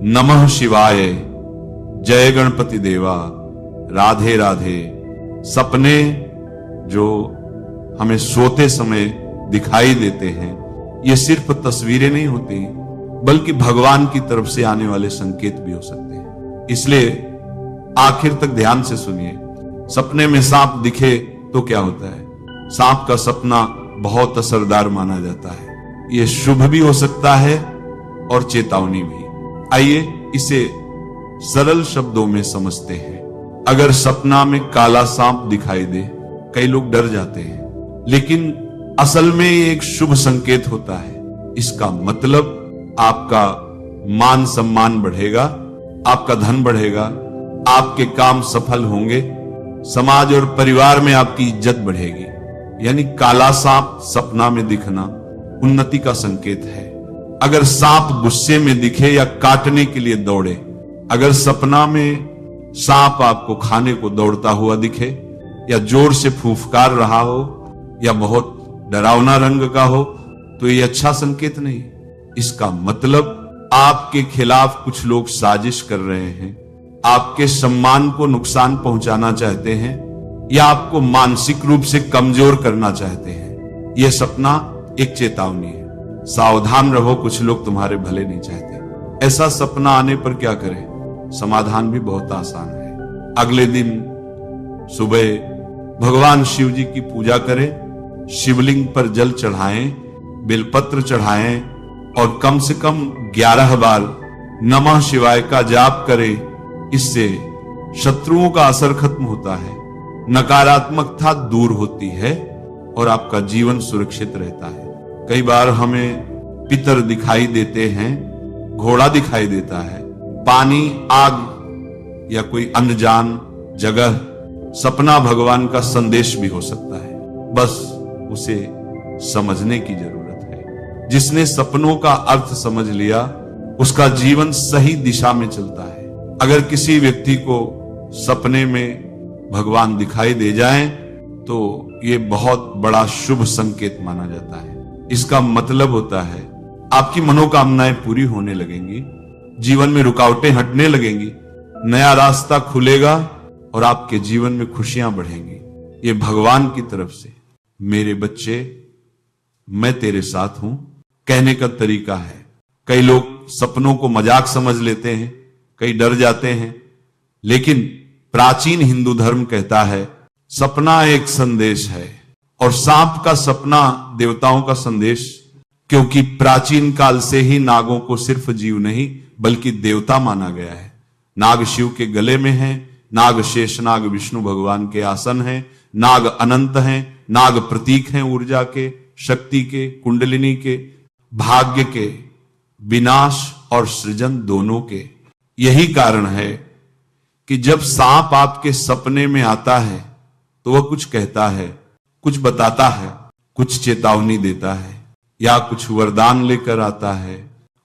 नमः शिवाय, जय गणपति देवा, राधे राधे। सपने जो हमें सोते समय दिखाई देते हैं, ये सिर्फ तस्वीरें नहीं होती, बल्कि भगवान की तरफ से आने वाले संकेत भी हो सकते हैं। इसलिए आखिर तक ध्यान से सुनिए। सपने में सांप दिखे तो क्या होता है? सांप का सपना बहुत असरदार माना जाता है। ये शुभ भी हो सकता है और चेतावनी भी। आइए इसे सरल शब्दों में समझते हैं। अगर सपना में काला सांप दिखाई दे, कई लोग डर जाते हैं, लेकिन असल में ये एक शुभ संकेत होता है। इसका मतलब आपका मान सम्मान बढ़ेगा, आपका धन बढ़ेगा, आपके काम सफल होंगे, समाज और परिवार में आपकी इज्जत बढ़ेगी। यानी काला सांप सपना में दिखना उन्नति का संकेत है। अगर सांप गुस्से में दिखे या काटने के लिए दौड़े, अगर सपना में सांप आपको खाने को दौड़ता हुआ दिखे, या जोर से फुफकार रहा हो, या बहुत डरावना रंग का हो, तो ये अच्छा संकेत नहीं। इसका मतलब आपके खिलाफ कुछ लोग साजिश कर रहे हैं, आपके सम्मान को नुकसान पहुंचाना चाहते हैं, या आपको मानसिक रूप से कमजोर करना चाहते हैं। यह सपना एक चेतावनी है। सावधान रहो, कुछ लोग तुम्हारे भले नहीं चाहते। ऐसा सपना आने पर क्या करें? समाधान भी बहुत आसान है। अगले दिन सुबह भगवान शिव जी की पूजा करें, शिवलिंग पर जल चढ़ाएं, बेलपत्र चढ़ाएं और कम से कम 11 बार नमः शिवाय का जाप करें। इससे शत्रुओं का असर खत्म होता है, नकारात्मकता दूर होती है और आपका जीवन सुरक्षित रहता है। कई बार हमें पितर दिखाई देते हैं, घोड़ा दिखाई देता है, पानी, आग या कोई अनजान जगह। सपना भगवान का संदेश भी हो सकता है, बस उसे समझने की जरूरत है। जिसने सपनों का अर्थ समझ लिया, उसका जीवन सही दिशा में चलता है। अगर किसी व्यक्ति को सपने में भगवान दिखाई दे जाएं, तो ये बहुत बड़ा शुभ संकेत माना जाता है। इसका मतलब होता है आपकी मनोकामनाएं पूरी होने लगेंगी, जीवन में रुकावटें हटने लगेंगी, नया रास्ता खुलेगा और आपके जीवन में खुशियां बढ़ेंगी। ये भगवान की तरफ से, मेरे बच्चे मैं तेरे साथ हूं, कहने का तरीका है। कई लोग सपनों को मजाक समझ लेते हैं, कई डर जाते हैं, लेकिन प्राचीन हिंदू धर्म कहता है सपना एक संदेश है। और सांप का सपना देवताओं का संदेश, क्योंकि प्राचीन काल से ही नागों को सिर्फ जीव नहीं बल्कि देवता माना गया है। नाग शिव के गले में है, नाग शेषनाग विष्णु भगवान के आसन है, नाग अनंत हैं, नाग प्रतीक हैं ऊर्जा के, शक्ति के, कुंडलिनी के, भाग्य के, विनाश और सृजन दोनों के। यही कारण है कि जब सांप आपके सपने में आता है तो वह कुछ कहता है, कुछ बताता है, कुछ चेतावनी देता है, या कुछ वरदान लेकर आता है।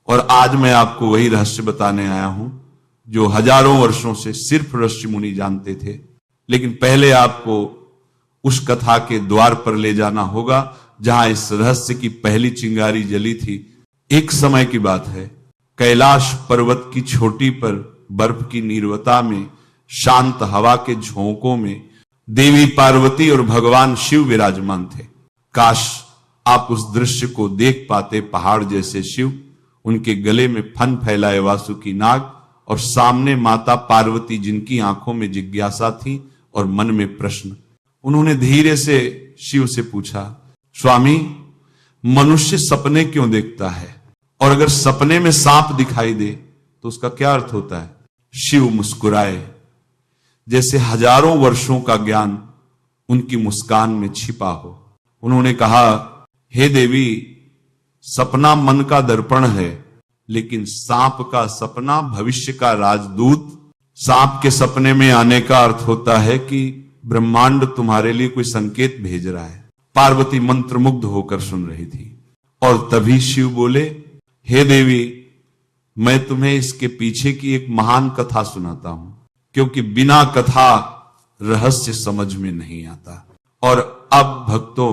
और आज मैं आपको वही रहस्य बताने आया हूं जो हजारों वर्षों से सिर्फ ऋषि मुनि जानते थे। लेकिन पहले आपको उस कथा के द्वार पर ले जाना होगा जहां इस रहस्य की पहली चिंगारी जली थी। एक समय की बात है, कैलाश पर्वत की चोटी पर बर्फ की नीरवता में, शांत हवा के झोंकों में देवी पार्वती और भगवान शिव विराजमान थे। काश आप उस दृश्य को देख पाते। पहाड़ जैसे शिव, उनके गले में फन फैलाए वासुकी नाग, और सामने माता पार्वती जिनकी आंखों में जिज्ञासा थी और मन में प्रश्न। उन्होंने धीरे से शिव से पूछा, स्वामी, मनुष्य सपने क्यों देखता है? और अगर सपने में सांप दिखाई दे तो उसका क्या अर्थ होता है? शिव मुस्कुराए, जैसे हजारों वर्षों का ज्ञान उनकी मुस्कान में छिपा हो। उन्होंने कहा, हे देवी, सपना मन का दर्पण है, लेकिन सांप का सपना भविष्य का राजदूत। सांप के सपने में आने का अर्थ होता है कि ब्रह्मांड तुम्हारे लिए कोई संकेत भेज रहा है। पार्वती मंत्रमुग्ध होकर सुन रही थी और तभी शिव बोले, हे देवी, मैं तुम्हें इसके पीछे की एक महान कथा सुनाता हूं, क्योंकि बिना कथा रहस्य समझ में नहीं आता। और अब भक्तों,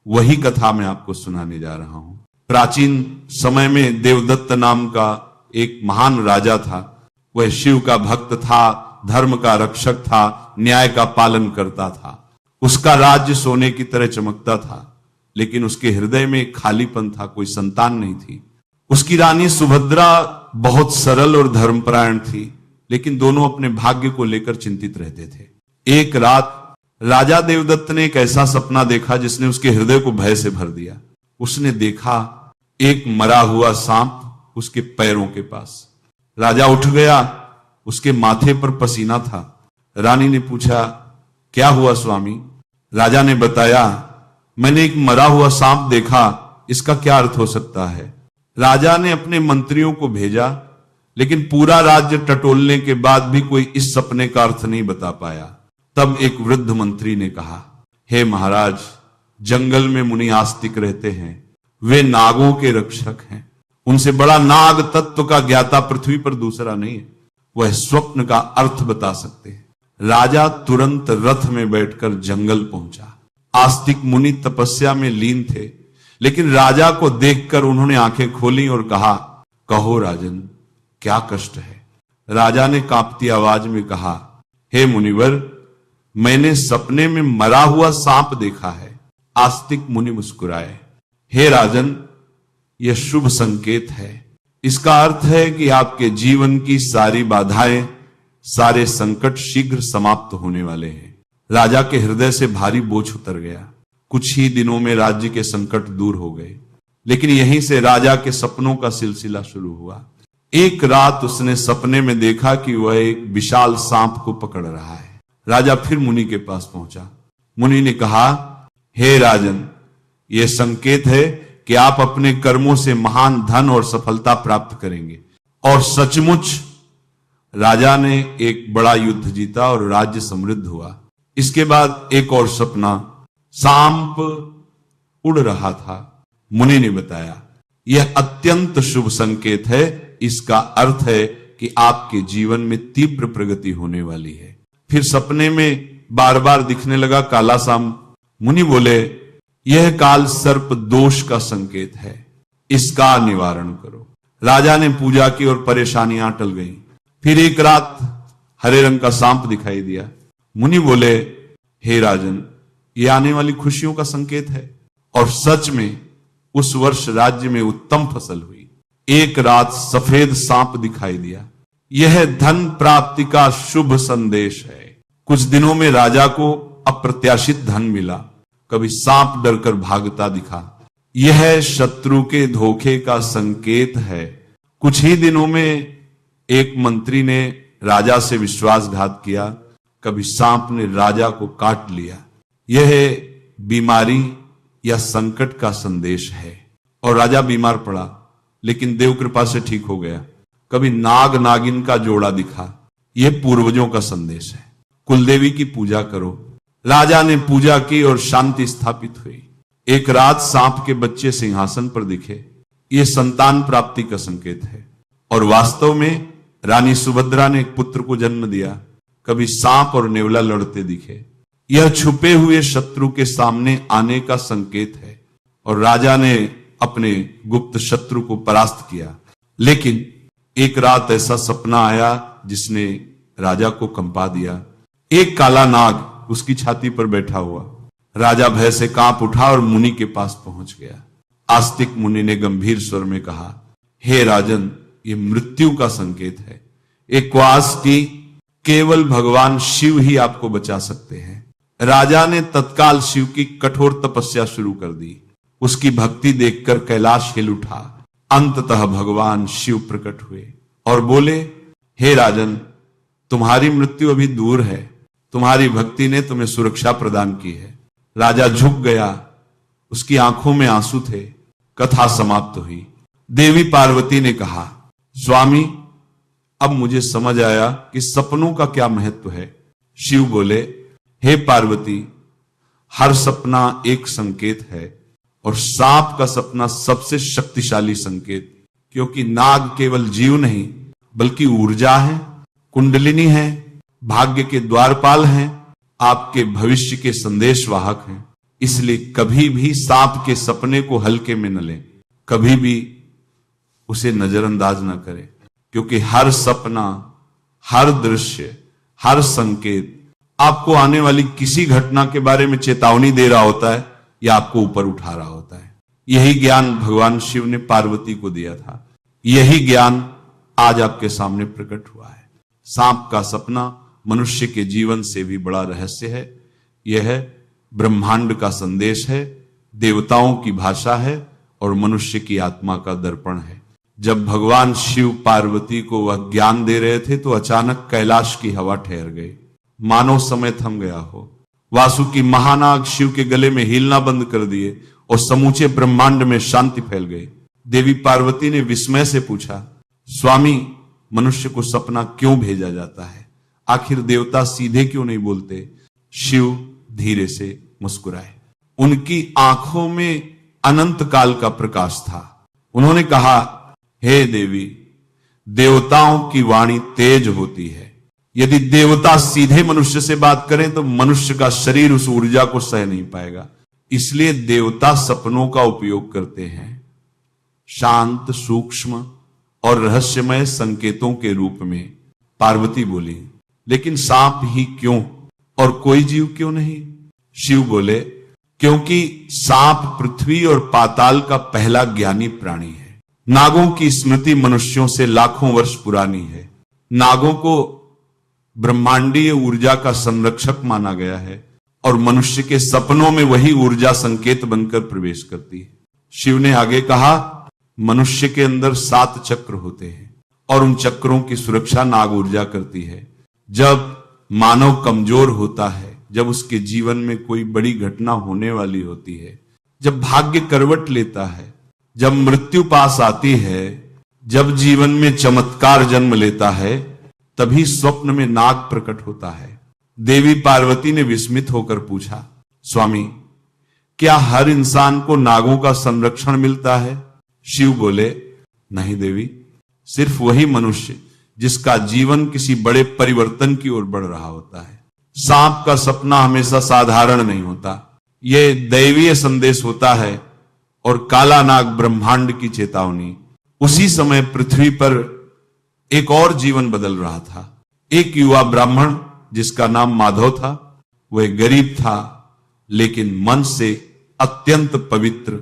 वही कथा मैं आपको सुनाने जा रहा हूं। प्राचीन समय में देवदत्त नाम का एक महान राजा था। वह शिव का भक्त था, धर्म का रक्षक था, न्याय का पालन करता था। उसका राज्य सोने की तरह चमकता था, लेकिन उसके हृदय में एक खालीपन था, कोई संतान नहीं थी। उसकी रानी सुभद्रा बहुत सरल और धर्मपरायण थी, लेकिन दोनों अपने भाग्य को लेकर चिंतित रहते थे। एक रात राजा देवदत्त ने एक ऐसा सपना देखा जिसने उसके हृदय को भय से भर दिया। उसने देखा एक मरा हुआ सांप उसके पैरों के पास। राजा उठ गया, उसके माथे पर पसीना था। रानी ने पूछा, क्या हुआ स्वामी? राजा ने बताया, मैंने एक मरा हुआ सांप देखा, इसका क्या अर्थ हो सकता है? राजा ने अपने मंत्रियों को भेजा, लेकिन पूरा राज्य टटोलने के बाद भी कोई इस सपने का अर्थ नहीं बता पाया। तब एक वृद्ध मंत्री ने कहा, हे महाराज, जंगल में मुनि आस्तिक रहते हैं, वे नागों के रक्षक हैं। उनसे बड़ा नाग तत्व का ज्ञाता पृथ्वी पर दूसरा नहीं है, वह स्वप्न का अर्थ बता सकते हैं। राजा तुरंत रथ में बैठकर जंगल पहुंचा। आस्तिक मुनि तपस्या में लीन थे, लेकिन राजा को देखकर उन्होंने आंखें खोली और कहा, कहो राजन, क्या कष्ट है? राजा ने कांपती आवाज में कहा, हे मुनिवर, मैंने सपने में मरा हुआ सांप देखा है। आस्तिक मुनि मुस्कुराए, हे राजन, यह शुभ संकेत है। इसका अर्थ है कि आपके जीवन की सारी बाधाएं, सारे संकट शीघ्र समाप्त होने वाले हैं। राजा के हृदय से भारी बोझ उतर गया। कुछ ही दिनों में राज्य के संकट दूर हो गए, लेकिन यहीं से राजा के सपनों का सिलसिला शुरू हुआ। एक रात उसने सपने में देखा कि वह एक विशाल सांप को पकड़ रहा है। राजा फिर मुनि के पास पहुंचा। मुनि ने कहा, हे राजन, यह संकेत है कि आप अपने कर्मों से महान धन और सफलता प्राप्त करेंगे। और सचमुच राजा ने एक बड़ा युद्ध जीता और राज्य समृद्ध हुआ। इसके बाद एक और सपना, सांप उड़ रहा था। मुनि ने बताया, यह अत्यंत शुभ संकेत है। इसका अर्थ है कि आपके जीवन में तीव्र प्रगति होने वाली है। फिर सपने में बार बार दिखने लगा काला सांप। मुनि बोले, यह काल सर्प दोष का संकेत है, इसका निवारण करो। राजा ने पूजा की और परेशानियां टल गईं। फिर एक रात हरे रंग का सांप दिखाई दिया। मुनि बोले, हे राजन, यह आने वाली खुशियों का संकेत है। और सच में उस वर्ष राज्य में उत्तम फसल हुई। एक रात सफेद सांप दिखाई दिया। यह धन प्राप्ति का शुभ संदेश है। कुछ दिनों में राजा को अप्रत्याशित धन मिला। कभी सांप डरकर भागता दिखा, यह शत्रु के धोखे का संकेत है। कुछ ही दिनों में एक मंत्री ने राजा से विश्वासघात किया। कभी सांप ने राजा को काट लिया। यह बीमारी या संकट का संदेश है। और राजा बीमार पड़ा, लेकिन देव कृपा से ठीक हो गया। कभी नाग नागिन का जोड़ा दिखा, यह पूर्वजों का संदेश है। कुलदेवी की पूजा करो। राजा ने पूजा की और शांति स्थापित हुई। एक रात सांप के बच्चे सिंहासन पर दिखे, यह संतान प्राप्ति का संकेत है। और वास्तव में रानी सुभद्रा ने एक पुत्र को जन्म दिया। कभी सांप और नेवला लड़ते दिखे, यह छुपे हुए शत्रु के सामने आने का संकेत है। और राजा ने अपने गुप्त शत्रु को परास्त किया। लेकिन एक रात ऐसा सपना आया जिसने राजा को कंपा दिया। एक काला नाग उसकी छाती पर बैठा हुआ। राजा भय से कांप उठा और मुनि के पास पहुंच गया। आस्तिक मुनि ने गंभीर स्वर में कहा, हे राजन, ये मृत्यु का संकेत है। एक क्वास की केवल भगवान शिव ही आपको बचा सकते हैं। राजा ने तत्काल शिव की कठोर तपस्या शुरू कर दी। उसकी भक्ति देखकर कैलाश हिल उठा। अंततः भगवान शिव प्रकट हुए और बोले, हे राजन, तुम्हारी मृत्यु अभी दूर है। तुम्हारी भक्ति ने तुम्हें सुरक्षा प्रदान की है। राजा झुक गया, उसकी आंखों में आंसू थे। कथा समाप्त हुई। देवी पार्वती ने कहा, स्वामी, अब मुझे समझ आया कि सपनों का क्या महत्व है। शिव बोले, हे पार्वती, हर सपना एक संकेत है और सांप का सपना सबसे शक्तिशाली संकेत, क्योंकि नाग केवल जीव नहीं बल्कि ऊर्जा है, कुंडलिनी है, भाग्य के द्वारपाल हैं, आपके भविष्य के संदेशवाहक हैं। इसलिए कभी भी सांप के सपने को हल्के में न लें, कभी भी उसे नजरअंदाज न करें। क्योंकि हर सपना, हर दृश्य, हर संकेत आपको आने वाली किसी घटना के बारे में चेतावनी दे रहा होता है या आपको ऊपर उठा रहा होता है। यही ज्ञान भगवान शिव ने पार्वती को दिया था। यही ज्ञान आज आपके सामने प्रकट हुआ है। सांप का सपना मनुष्य के जीवन से भी बड़ा रहस्य है। यह ब्रह्मांड का संदेश है, देवताओं की भाषा है और मनुष्य की आत्मा का दर्पण है। जब भगवान शिव पार्वती को वह ज्ञान दे रहे थे तो अचानक कैलाश की हवा ठहर गई, मानो समय थम गया हो। वासुकी महानाग शिव के गले में हिलना बंद कर दिए और समूचे ब्रह्मांड में शांति फैल गई। देवी पार्वती ने विस्मय से पूछा, स्वामी, मनुष्य को सपना क्यों भेजा जाता है? आखिर देवता सीधे क्यों नहीं बोलते? शिव धीरे से मुस्कुराए। उनकी आंखों में अनंत काल का प्रकाश था। उन्होंने कहा, हे देवी, देवताओं की वाणी तेज होती है। यदि देवता सीधे मनुष्य से बात करें तो मनुष्य का शरीर उस ऊर्जा को सह नहीं पाएगा। इसलिए देवता सपनों का उपयोग करते हैं, शांत, सूक्ष्म और रहस्यमय संकेतों के रूप में। पार्वती बोली, लेकिन सांप ही क्यों और कोई जीव क्यों नहीं? शिव बोले, क्योंकि सांप पृथ्वी और पाताल का पहला ज्ञानी प्राणी है। नागों की स्मृति मनुष्यों से लाखों वर्ष पुरानी है। नागों को ब्रह्मांडीय ऊर्जा का संरक्षक माना गया है और मनुष्य के सपनों में वही ऊर्जा संकेत बनकर प्रवेश करती है। शिव ने आगे कहा, मनुष्य के अंदर 7 चक्र होते हैं और उन चक्रों की सुरक्षा नाग ऊर्जा करती है। जब मानव कमजोर होता है, जब उसके जीवन में कोई बड़ी घटना होने वाली होती है, जब भाग्य करवट लेता है, जब मृत्यु पास आती है, जब जीवन में चमत्कार जन्म लेता है, तभी स्वप्न में नाग प्रकट होता है। देवी पार्वती ने विस्मित होकर पूछा, स्वामी, क्या हर इंसान को नागों का संरक्षण मिलता है? शिव बोले, नहीं देवी, सिर्फ वही मनुष्य जिसका जीवन किसी बड़े परिवर्तन की ओर बढ़ रहा होता है। सांप का सपना हमेशा साधारण नहीं होता, यह दैवीय संदेश होता है और काला नाग ब्रह्मांड की चेतावनी। उसी समय पृथ्वी पर एक और जीवन बदल रहा था। एक युवा ब्राह्मण जिसका नाम माधव था, वह गरीब था लेकिन मन से अत्यंत पवित्र।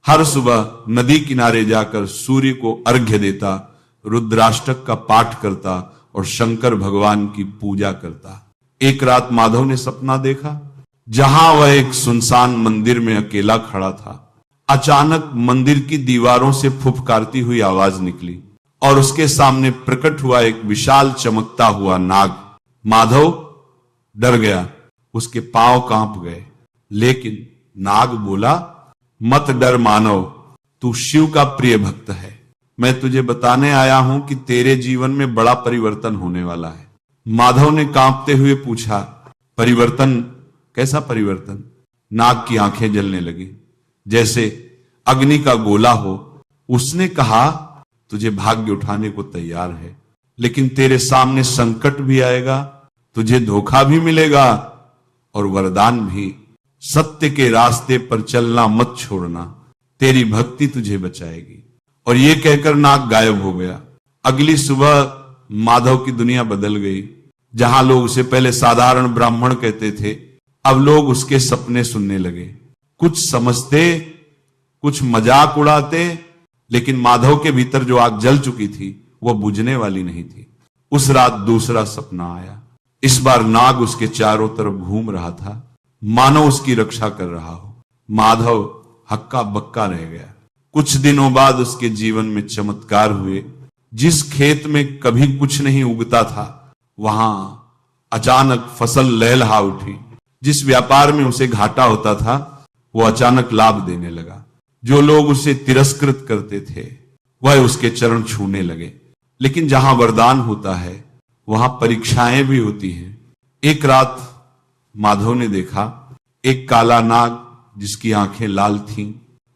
हर सुबह नदी किनारे जाकर सूर्य को अर्घ्य देता, रुद्राष्टक का पाठ करता और शंकर भगवान की पूजा करता। एक रात माधव ने सपना देखा, जहां वह एक सुनसान मंदिर में अकेला खड़ा था। अचानक मंदिर की दीवारों से फुफकारती हुई आवाज निकली और उसके सामने प्रकट हुआ एक विशाल चमकता हुआ नाग। माधव डर गया, उसके पांव कांप गए, लेकिन नाग बोला, मत डर मानव, तू शिव का प्रिय भक्त है। मैं तुझे बताने आया हूं कि तेरे जीवन में बड़ा परिवर्तन होने वाला है। माधव ने कांपते हुए पूछा, परिवर्तन? कैसा परिवर्तन? नाग की आंखें जलने लगी, जैसे अग्नि का गोला हो। उसने कहा, तुझे भाग्य उठाने को तैयार है, लेकिन तेरे सामने संकट भी आएगा, तुझे धोखा भी मिलेगा और वरदान भी। सत्य के रास्ते पर चलना मत छोड़ना, तेरी भक्ति तुझे बचाएगी। और यह कहकर नाग गायब हो गया। अगली सुबह माधव की दुनिया बदल गई। जहां लोग उसे पहले साधारण ब्राह्मण कहते थे, अब लोग उसके सपने सुनने लगे। कुछ समझते, कुछ मजाक उड़ाते, लेकिन माधव के भीतर जो आग जल चुकी थी वह बुझने वाली नहीं थी। उस रात दूसरा सपना आया। इस बार नाग उसके चारों तरफ घूम रहा था, मानो उसकी रक्षा कर रहा हो। माधव हक्का बक्का रह गया। कुछ दिनों बाद उसके जीवन में चमत्कार हुए। जिस खेत में कभी कुछ नहीं उगता था, वहां अचानक फसल लहलहा उठी। जिस व्यापार में उसे घाटा होता था, वो अचानक लाभ देने लगा। जो लोग उसे तिरस्कृत करते थे, वह उसके चरण छूने लगे। लेकिन जहां वरदान होता है, वहां परीक्षाएं भी होती हैं। एक रात माधव ने देखा, एक काला नाग जिसकी आंखें लाल थीं,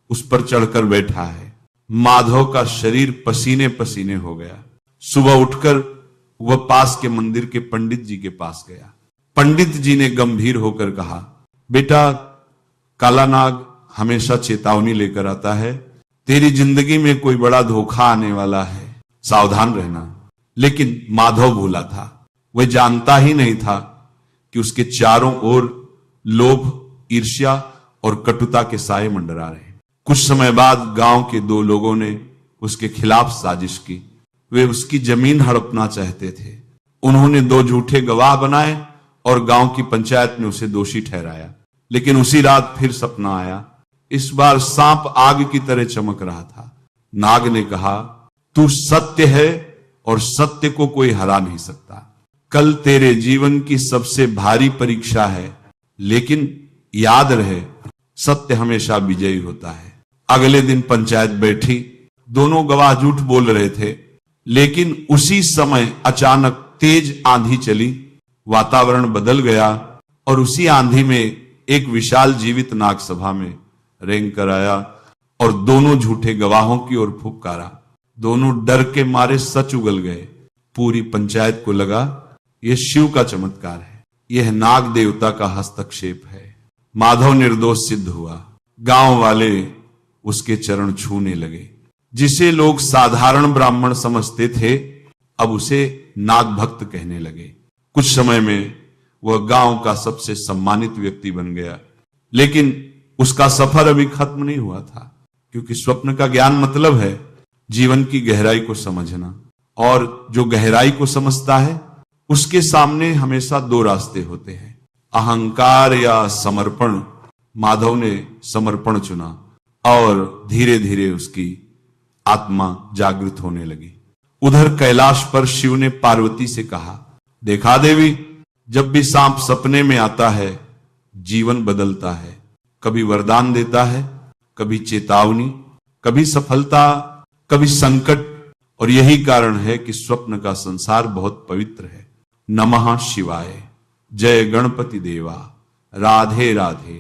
उस पर चढ़कर बैठा है। माधव का शरीर पसीने पसीने हो गया। सुबह उठकर वह पास के मंदिर के पंडित जी के पास गया। पंडित जी ने गंभीर होकर कहा, बेटा, काला नाग हमेशा चेतावनी लेकर आता है। तेरी जिंदगी में कोई बड़ा धोखा आने वाला है, सावधान रहना। लेकिन माधव भूला था। वह जानता ही नहीं था कि उसके चारों ओर लोभ, ईर्ष्या और कटुता के साए मंडरा रहे। कुछ समय बाद गांव के दो लोगों ने उसके खिलाफ साजिश की। वे उसकी जमीन हड़पना चाहते थे। उन्होंने 2 झूठे गवाह बनाए और गांव की पंचायत में उसे दोषी ठहराया। लेकिन उसी रात फिर सपना आया। इस बार सांप आग की तरह चमक रहा था। नाग ने कहा, तू सत्य है और सत्य को कोई हरा नहीं सकता। कल तेरे जीवन की सबसे भारी परीक्षा है, लेकिन याद रहे, सत्य हमेशा विजयी होता है। अगले दिन पंचायत बैठी। दोनों गवाह झूठ बोल रहे थे, लेकिन उसी समय अचानक तेज आंधी चली। वातावरण बदल गया और उसी आंधी में एक विशाल जीवित नाग सभा में रेंग कर आया और दोनों झूठे गवाहों की ओर फुफकारा। दोनों डर के मारे सच उगल गए। पूरी पंचायत को लगा यह शिव का चमत्कार है, यह नाग देवता का हस्तक्षेप है। माधव निर्दोष सिद्ध हुआ। गांव वाले उसके चरण छूने लगे। जिसे लोग साधारण ब्राह्मण समझते थे, अब उसे नाग भक्त कहने लगे। कुछ समय में वह गांव का सबसे सम्मानित व्यक्ति बन गया। लेकिन उसका सफर अभी खत्म नहीं हुआ था, क्योंकि स्वप्न का ज्ञान मतलब है जीवन की गहराई को समझना। और जो गहराई को समझता है, उसके सामने हमेशा 2 रास्ते होते हैं, अहंकार या समर्पण। माधव ने समर्पण चुना और धीरे धीरे उसकी आत्मा जागृत होने लगी। उधर कैलाश पर शिव ने पार्वती से कहा, देखा देवी, जब भी सांप सपने में आता है, जीवन बदलता है। कभी वरदान देता है, कभी चेतावनी, कभी सफलता, कभी संकट। और यही कारण है कि स्वप्न का संसार बहुत पवित्र है। नमः शिवाय। जय गणपति देवा। राधे राधे।